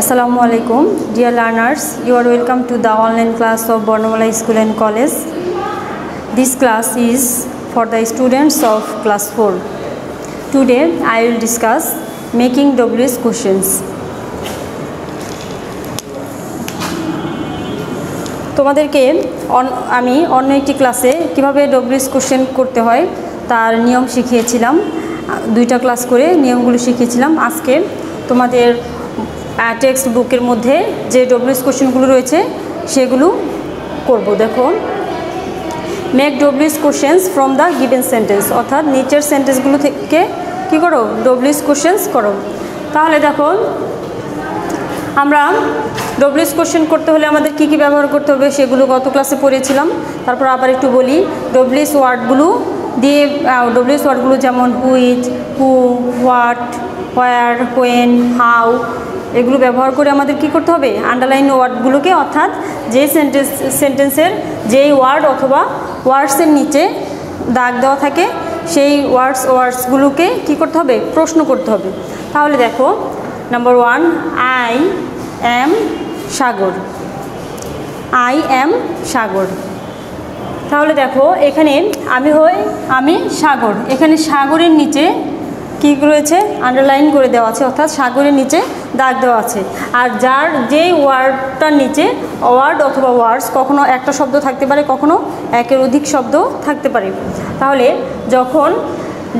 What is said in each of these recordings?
Assalamualaikum, dear learners. You are welcome to the online class of Bornomala School and College. This class is for the students of class 4. Today I will discuss making WS questions. তোমাদেরকে আমি অন্য একটি ক্লাসে কিভাবে WS question করতে হয় তার নিয়ম শিখিয়েছিলাম। দুইটা ক্লাস করে নিয়মগুলো শিখিয়েছিলাম। আজকে তোমাদের টেক্সট বুকের মধ্যে যে WS কোশ্চেনগুলো রয়েছে সেগুলো করব। দেখো, make WS questions from the given sentence, অর্থাৎ নিচের সেন্টেন্সগুলো থেকে কী করো, WS কোশ্চেন্স করো। তাহলে দেখো, আমরা WS কোশ্চেন করতে হলে আমাদের কি কি ব্যবহার করতে হবে সেগুলো গত ক্লাসে পড়েছিলাম। তারপর আবার একটু বলি, WS ওয়ার্ডগুলো দিয়ে WS ওয়ার্ডগুলো যেমন which, who, what, where, when, how, এগুলো ব্যবহার করে আমাদের কি করতে হবে, আন্ডারলাইন ওয়ার্ডগুলোকে, অর্থাৎ যে সেন্টেন্সের যেই ওয়ার্ড অথবা ওয়ার্ডসের নিচে দাগ দেওয়া থাকে সেই ওয়ার্ডসগুলোকে কি করতে হবে, প্রশ্ন করতে হবে। তাহলে দেখো, number 1, I am Sagar. I am Sagar. তাহলে দেখো, এখানে আমি সাগর, এখানে সাগরের নিচে কী রয়েছে, আন্ডারলাইন করে দেওয়া আছে, অর্থাৎ সাগরের নিচে দাগ দেওয়া আছে। আর যেই ওয়ার্ডটার নিচে ওয়ার্ড অথবা ওয়ার্ডস কখনো একটা শব্দ থাকতে পারে, কখনো একের অধিক শব্দ থাকতে পারে। তাহলে যখন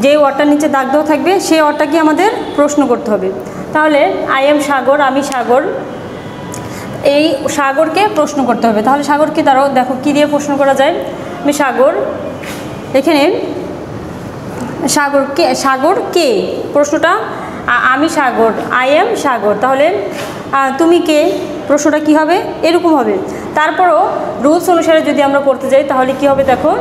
যে ওয়ার্ডটার নিচে দাগ দেওয়া থাকবে সেই ওয়ার্ডটাকে আমাদের প্রশ্ন করতে হবে। তাহলে আই এম সাগর, আমি সাগর, এই সাগরকে প্রশ্ন করতে হবে। তাহলে সাগরকে তারাও দেখো কী দিয়ে প্রশ্ন করা যায়। আমি সাগর, এখানে সাগর কে, প্রশ্নটা আমি সাগর, আই এম সাগর। তাহলে তুমি কে, প্রশ্নটা কি হবে, এরকম হবে। তারপরও রুলস অনুসারে যদি আমরা করতে যাই তাহলে কি হবে, দেখো,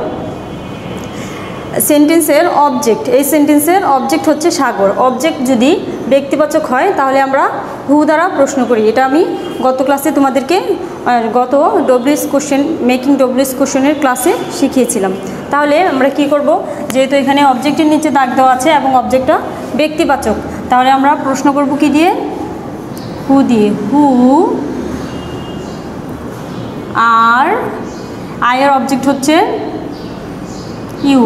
সেন্টেন্সের অবজেক্ট, এই সেন্টেন্সের অবজেক্ট হচ্ছে সাগর। অবজেক্ট যদি ব্যক্তিবাচক হয় তাহলে আমরা হু দ্বারা প্রশ্ন করি। এটা আমি গত ক্লাসে তোমাদেরকে গত WS কোশ্চেন, মেকিং WS কোশ্চেনের ক্লাসে শিখিয়েছিলাম। তাহলে আমরা কি করব, যেহেতু এখানে অবজেক্টের নিচে দাগ দেওয়া আছে এবং অবজেক্টটা ব্যক্তিবাচক, তাহলে আমরা প্রশ্ন করব কি দিয়ে, হু দিয়ে। হু আর আয়ের অবজেক্ট হচ্ছে ইউ,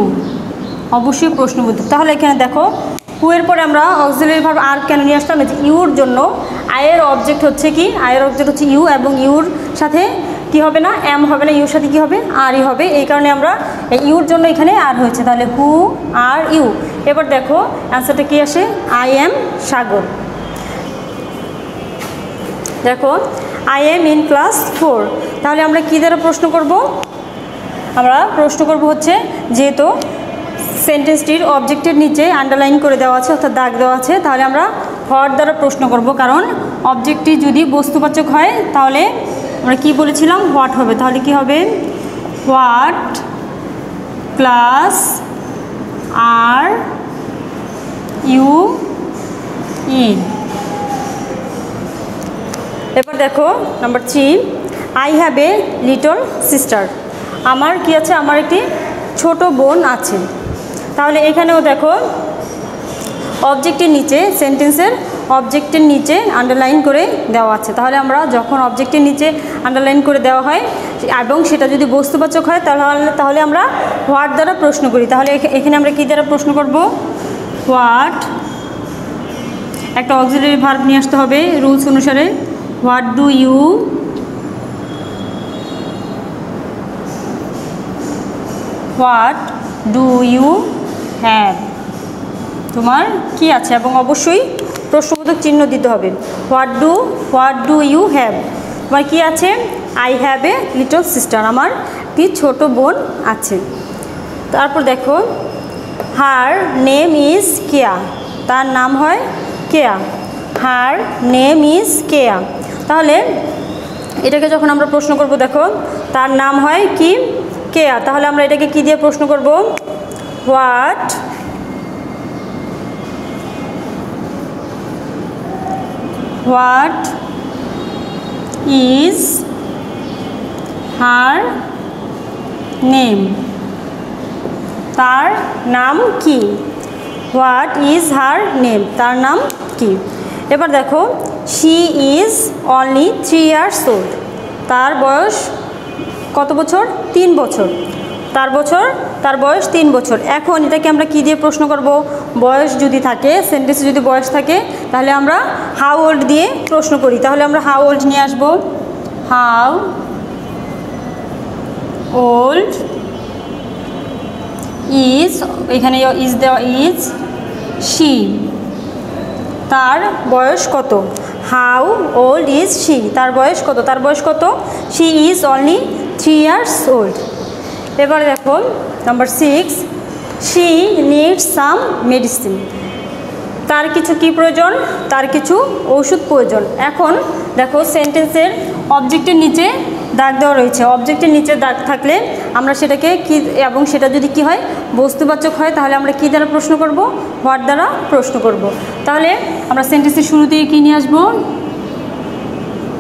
অবশ্যই প্রশ্নবোধক। তাহলে এখানে দেখো, হু এর পরে আমরা অক্সিলারি ভার্ব আর কেন নিয়ে আসলাম, ইউর জন্য আয়ের অবজেক্ট হচ্ছে কি, আয়ের অবজেক্ট হচ্ছে ইউ, এবং ইউর সাথে কি হবে না, এম হবে না, ইউর সাথে কি হবে, আরই হবে। এই কারণে আমরা ইউর জন্য এখানে আর হয়েছে। তাহলে হু আর ইউ। এবার দেখো অ্যান্সারটা কি আসে, আই এম সাগর। দেখো, আই এম ইন ক্লাস 4। তাহলে আমরা কি দ্বারা প্রশ্ন করব, আমরা প্রশ্ন করব হচ্ছে, যেহেতু সেন্টেন্সটির অবজেক্টের নিচে আন্ডারলাইন করে দেওয়া আছে, অর্থাৎ দাগ দেওয়া আছে, তাহলে আমরা হোয়াট দ্বারা প্রশ্ন করব। কারণ অবজেক্টটি যদি বস্তুবাচক হয় তাহলে আমরা কি বলেছিলাম, হোয়াট হবে। তাহলে কি হবে, what plus are you in. এবার দেখো number 3, I have a little sister. আমার কি আছে, আমার একটি ছোট বোন আছে। তাহলে এখানেও দেখো অবজেক্টের নিচে, সেন্টেন্সের অবজেক্টের নিচে আন্ডারলাইন করে দেওয়া আছে। তাহলে আমরা যখন অবজেক্টের নিচে আন্ডারলাইন করে দেওয়া হয় এবং সেটা যদি বস্তুবাচক হয় তাহলে আমরা হোয়াট দ্বারা প্রশ্ন করি। তাহলে এখানে আমরা কী দ্বারা প্রশ্ন করব, হোয়াট, একটা অক্সিলারি ভার্ব নিয়ে আসতে হবে রুলস অনুসারে। What do you, what do you have, তোমার কি আছে, এবং অবশ্যই প্রশ্নবোধক চিহ্ন দিতে হবে। হোয়াট ডু ইউ হ্যাভ, তোমার কি আছে, I have a little sister, আমার একটি ছোট বোন আছে। তারপর দেখো, হার নেম ইজ কেয়া, তার নাম হয় কেয়া। হার নেম ইজ কেয়া। তাহলে এটাকে যখন আমরা প্রশ্ন করব, দেখো তার নাম হয় কি, কেয়া। তাহলে আমরা এটাকে কি দিয়ে প্রশ্ন করব, হোয়াট ইজ হার নেম, তার নাম কি, হোয়াট ইজ হার নেম, তার নাম কি। এবার দেখো, she is only 3 years old। তার বয়স কত বছর? 3 বছর। তার বয়স 3 বছর। এখন এটাকে আমরা কি দিয়ে প্রশ্ন করব? বয়স যদি থাকে, সেন্টেন্সে যদি বয়স থাকে, তাহলে আমরা হাউ ওল্ড দিয়ে প্রশ্ন করি। তাহলে আমরা হাউ ওল্ড নিয়ে আসবো। হাউ ওল্ড ইজ, এখানে ইজ দেওয়া, ইজ শি, তার বয়স কত? হাউ ওল্ড ইজ শি, তার বয়স কত? তার বয়স কত? She is only 3 years old। এবারে দেখো number 6, she needs some medicine. তার কিছু কি প্রয়োজন? তার কিছু ওষুধ প্রয়োজন। এখন দেখো সেন্টেন্সের অবজেক্টের নিচে দাগ দেওয়া রয়েছে। অবজেক্টের নিচে দাগ থাকলে আমরা সেটাকে কি, এবং সেটা যদি কি হয় বস্তুবাচক হয়, তাহলে আমরা কি দ্বারা প্রশ্ন করব? হোয়াট দ্বারা প্রশ্ন করব। তাহলে আমরা সেন্টেন্সের শুরুতে কি নিয়ে আসবো?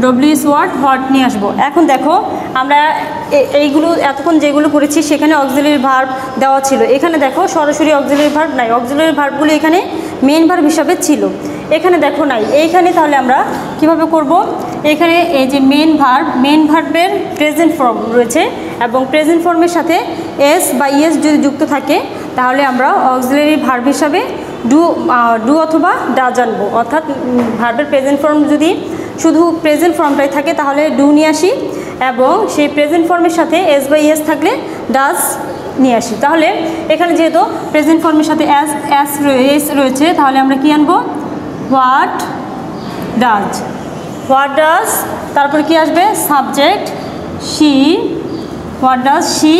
ডব্লিউ ইজ হোয়াট নিয়ে আসবো। এখন দেখো আমরা এইগুলো এতক্ষণ যেগুলো করেছি সেখানে অক্সিলারি ভার্ব দেওয়া ছিল। এখানে দেখো সরাসরি অক্সিলারি ভার্ব নাই, অক্সিলারি ভার্বগুলো এখানে মেইন ভার্ব হিসাবে ছিল, এখানে দেখো নাই। এইখানে তাহলে আমরা কিভাবে করব? এখানে এই যে মেইন ভার্বের প্রেজেন্ট ফর্ম রয়েছে, এবং প্রেজেন্ট ফর্মের সাথে এস বা ইএস যদি যুক্ত থাকে, তাহলে আমরা অক্সিলারি ভার্ব হিসাবে ডু অথবা ডাজ আনবো। অর্থাৎ ভার্বের প্রেজেন্ট ফর্ম যদি শুধু প্রেজেন্ট ফর্মটাই থাকে, তাহলে ডু নিয়ে আসি, এবং সেই প্রেজেন্ট ফর্মের সাথে এস বা ইএস থাকলে ডাজ নিয়ে আসি। তাহলে এখানে যেহেতু প্রেজেন্ট ফর্মের সাথে এস রয়েছে, তাহলে আমরা কি আনবো? হোয়াট ডাজ, তারপর কি আসবে? Subject she, what does she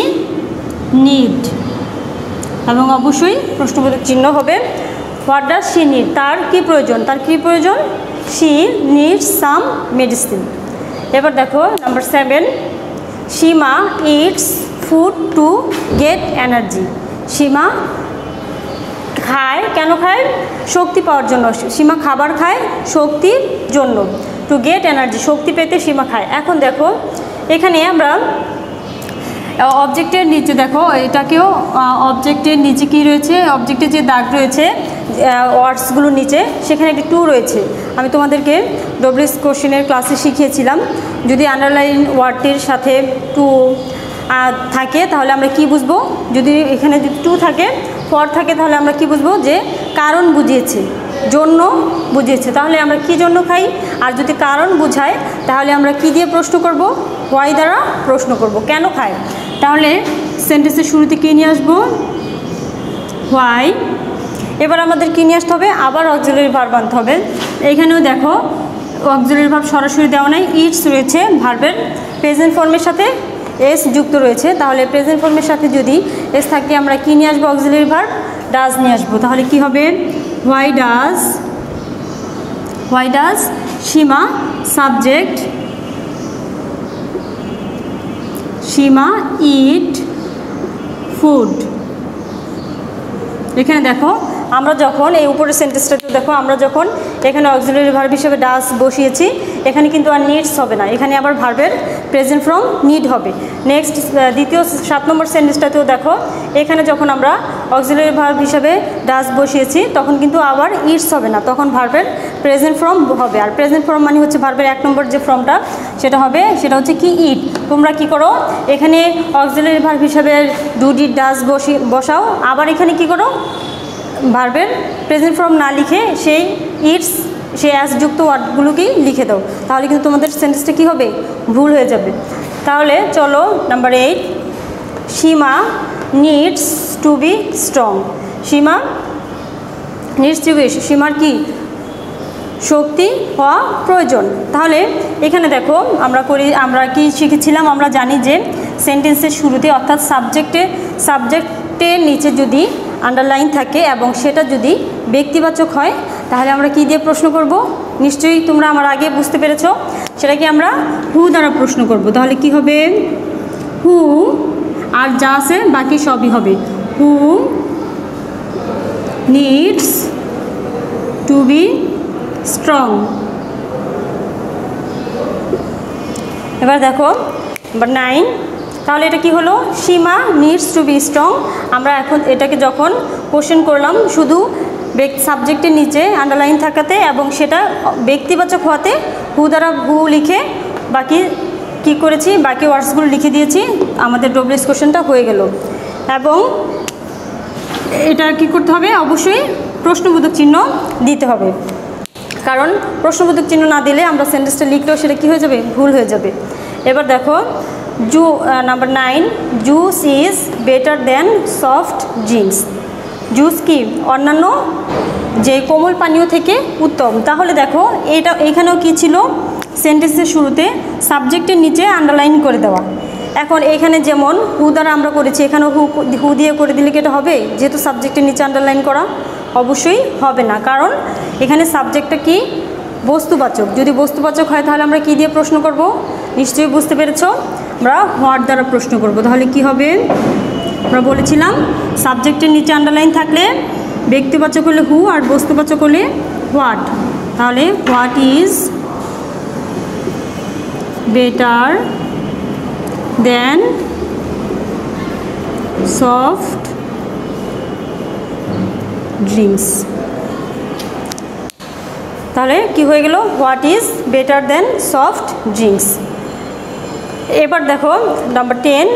need, এবং অবশ্যই প্রশ্নবোধক চিহ্ন হবে। হোয়াট ডাজ শি নিড, তার কি প্রয়োজন? She needs some medicine. এবার দেখো number 7, Seema it's food to get energy. Seema খায়, কেন খায়? শক্তি পাওয়ার জন্য। সীমা খাবার খায় শক্তির জন্য। টু গেট এনার্জি, শক্তি পেতে সীমা খায়। এখন দেখো এখানে আমরা অবজেক্টের নিচে দেখো, এটাকেও অবজেক্টের নিচে কি রয়েছে? অবজেক্টের যে দাগ রয়েছে ওয়ার্ডসগুলোর নিচে, সেখানে একটি টু রয়েছে। আমি তোমাদেরকে ডব্লিউএস কোশ্চেনের ক্লাসে শিখিয়েছিলাম, যদি আন্ডারলাইন ওয়ার্ডটির সাথে টু থাকে তাহলে আমরা কি বুঝবো? যদি এখানে যদি টু থাকে, ফর থাকে, তাহলে আমরা কি বুঝবো? যে কারণ বুঝিয়েছে, জন্য বুঝিয়েছে। তাহলে আমরা কি জন্য খাই? আর যদি কারণ বুঝায়, তাহলে আমরা কি দিয়ে প্রশ্ন করব? হোয়াই দ্বারা প্রশ্ন করব, কেন খায়। তাহলে সেন্টেন্সের শুরুতে কী নিয়ে আসবো? হোয়াই। এবার আমাদের কী নিয়ে আসতে হবে? আবার অক্সিলারি ভার্ব আনতে হবে। এইখানেও দেখো অক্সিলারি ভার্ব সরাসরি দেওয়া নাই, ইটস রয়েছে। ভার্বের প্রেজেন্ট ফর্মের সাথে এস যুক্ত রয়েছে। তাহলে প্রেজেন্ট ফর্মের সাথে যদি এস থাকে, আমরা কী নিয়ে আসবো? অক্সিলারি ভার্ব ডাজ নিয়ে আসবো। তাহলে কি হবে? Why does Seema, subject Seema eat food. এখানে দেখো আমরা যখন এই উপরের সেন্টেন্সটাতে দেখো, আমরা যখন এখানে অক্সিলারি ভার্ব হিসেবে ডাজ বসিয়েছি, এখানে কিন্তু আর নিডস হবে না, এখানে আবার ভার্বের প্রেজেন্ট ফর্ম নিড হবে। নেক্সট দ্বিতীয় 7 নম্বর সেন্টেন্সটাতেও দেখো, এখানে যখন আমরা অক্সিলারি ভার্ব হিসেবে ডাজ বসিয়েছি, তখন কিন্তু আবার ইটস হবে না, তখন ভার্বের প্রেজেন্ট ফর্ম হবে। আর প্রেজেন্ট ফর্ম মানে হচ্ছে ভার্বের 1 নম্বর যে ফর্মটা, সেটা হবে, সেটা হচ্ছে কি? ইট। তোমরা কি করো? এখানে অক্সিলারি ভার্ব হিসেবে ডু ডিড ডাজ বসাও, আবার এখানে কি করো? ভার্বের প্রেজেন্ট ফর্ম না লিখে সেই ইটস, সেই অ্যাস যুক্ত ওয়ার্ডগুলোকেই লিখে দাও, তাহলে কিন্তু তোমাদের সেন্টেন্সটা কী হবে? ভুল হয়ে যাবে। তাহলে চলো number 8, Seema needs to be strong. Seema needs to be, সীমার কি? শক্তি হওয়া প্রয়োজন। তাহলে এখানে দেখো আমরা কি শিখেছিলাম? আমরা জানি যে সেন্টেন্সের শুরুতে, অর্থাৎ সাবজেক্টের নিচে যদি আন্ডারলাইন থাকে এবং সেটা যদি ব্যক্তিবাচক হয়, তাহলে আমরা কি দিয়ে প্রশ্ন করব? নিশ্চয়ই তোমরা আমার আগে বুঝতে পেরেছো, সেটা কি? আমরা হু দ্বারা প্রশ্ন করব। তাহলে কি হবে? হু, আর যা আছে বাকি সবই হবে। Who needs to be strong. এবার দেখো নাম্বার 9, তাহলে এটা কি হলো? সীমা নিডস টু বি স্ট্রং। আমরা এখন এটাকে যখন কোশ্চেন করলাম, শুধু সাবজেক্টের নিচে আন্ডারলাইন থাকাতে এবং সেটা ব্যক্তিবাচক হওয়াতে হু দ্বারা হু লিখে বাকি কি করেছি, বাকি ওয়ার্ডসগুলো লিখে দিয়েছি, আমাদের ডব্লিউএস কোশ্চেনটা হয়ে গেল। এবং এটা কি করতে হবে, অবশ্যই প্রশ্নবোধক চিহ্ন দিতে হবে, কারণ প্রশ্নবোধক চিহ্ন না দিলে আমরা সেন্টেন্সটা লিখলেও সেটা কী হয়ে যাবে, ভুল হয়ে যাবে। এবার দেখো number 9, juice is better then soft drinks. Juice কি অন্যান্য যে কোমল পানীয় থেকে উত্তম। তাহলে দেখো এখানেও কি ছিল, সেন্টেন্সের শুরুতে সাবজেক্টের নিচে আন্ডারলাইন করে দেওয়া। এখন এখানে যেমন হু দ্বারা আমরা করেছি, এখানেও হু দিয়ে করে দিলে কি এটা হবে, যেহেতু সাবজেক্টের নিচে আন্ডারলাইন করা? অবশ্যই হবে না, কারণ এখানে সাবজেক্টটা কি বস্তুবাচক। যদি বস্তুবাচক হয় তাহলে আমরা কি দিয়ে প্রশ্ন করব, নিশ্চয়ই বুঝতে পেরেছ, আমরা হোয়াট দ্বারা প্রশ্ন করব। তাহলে কি হবে, আমরা বলেছিলাম সাবজেক্টের নিচে আন্ডারলাইন থাকলে ব্যক্তিবাচক হলে হু আর বস্তুবাচক হলে হোয়াট। তাহলে what is better then soft drinks. তাহলে কি হয়ে গেল, what is better then soft drinks. এবার দেখো number 10,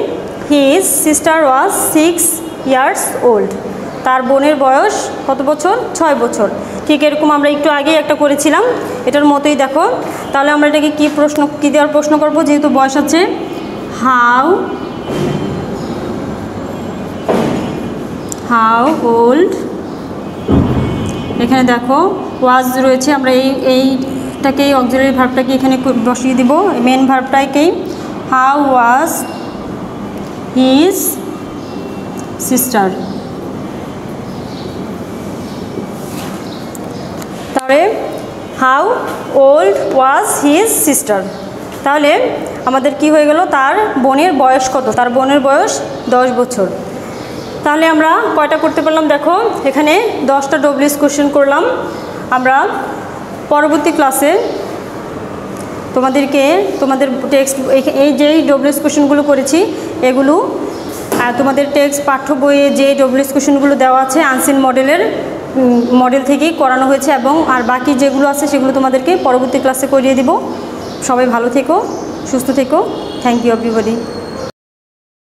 his sister was 6 years old। তার বোনের বয়স কত বছর, 6 বছর। ঠিক এরকম আমরা একটু আগেই একটা করেছিলাম, এটার মতোই দেখো। তাহলে আমরা এটাকে কি দেওয়ার প্রশ্ন করব, যেহেতু বয়স আছে, হাউ ওল্ড। এখানে দেখো ওয়াজ রয়েছে, আমরা এইটাকে অক্সিলারি ভার্বটাকে এখানে বসিয়ে দিব, মেন ভার্বটাকেই। How was his sister. তাহলে how old was his sister. তাহলে আমাদের কি হয়ে গেল, তার বোনের বয়স কত, তার বোনের বয়স 10 বছর। তাহলে আমরা কয়টা করতে পারলাম, দেখো এখানে 10টা ডব্লিউএস কোশ্চেন করলাম। আমরা পরবর্তী ক্লাসে তোমাদের টেক্সট, এই যেই ডব্লিউএস কোশ্চেনগুলো করেছি এগুলো তোমাদের টেক্সট পাঠ্য বইয়ে যে ডব্লিউএস কোশ্চেনগুলো দেওয়া আছে আনসিন মডেল থেকেই করানো হয়েছে, এবং আর বাকি যেগুলো আছে সেগুলো তোমাদেরকে পরবর্তী ক্লাসে করিয়ে দিব। সবাই ভালো থেকো, সুস্থ থেকো। Thank you everybody.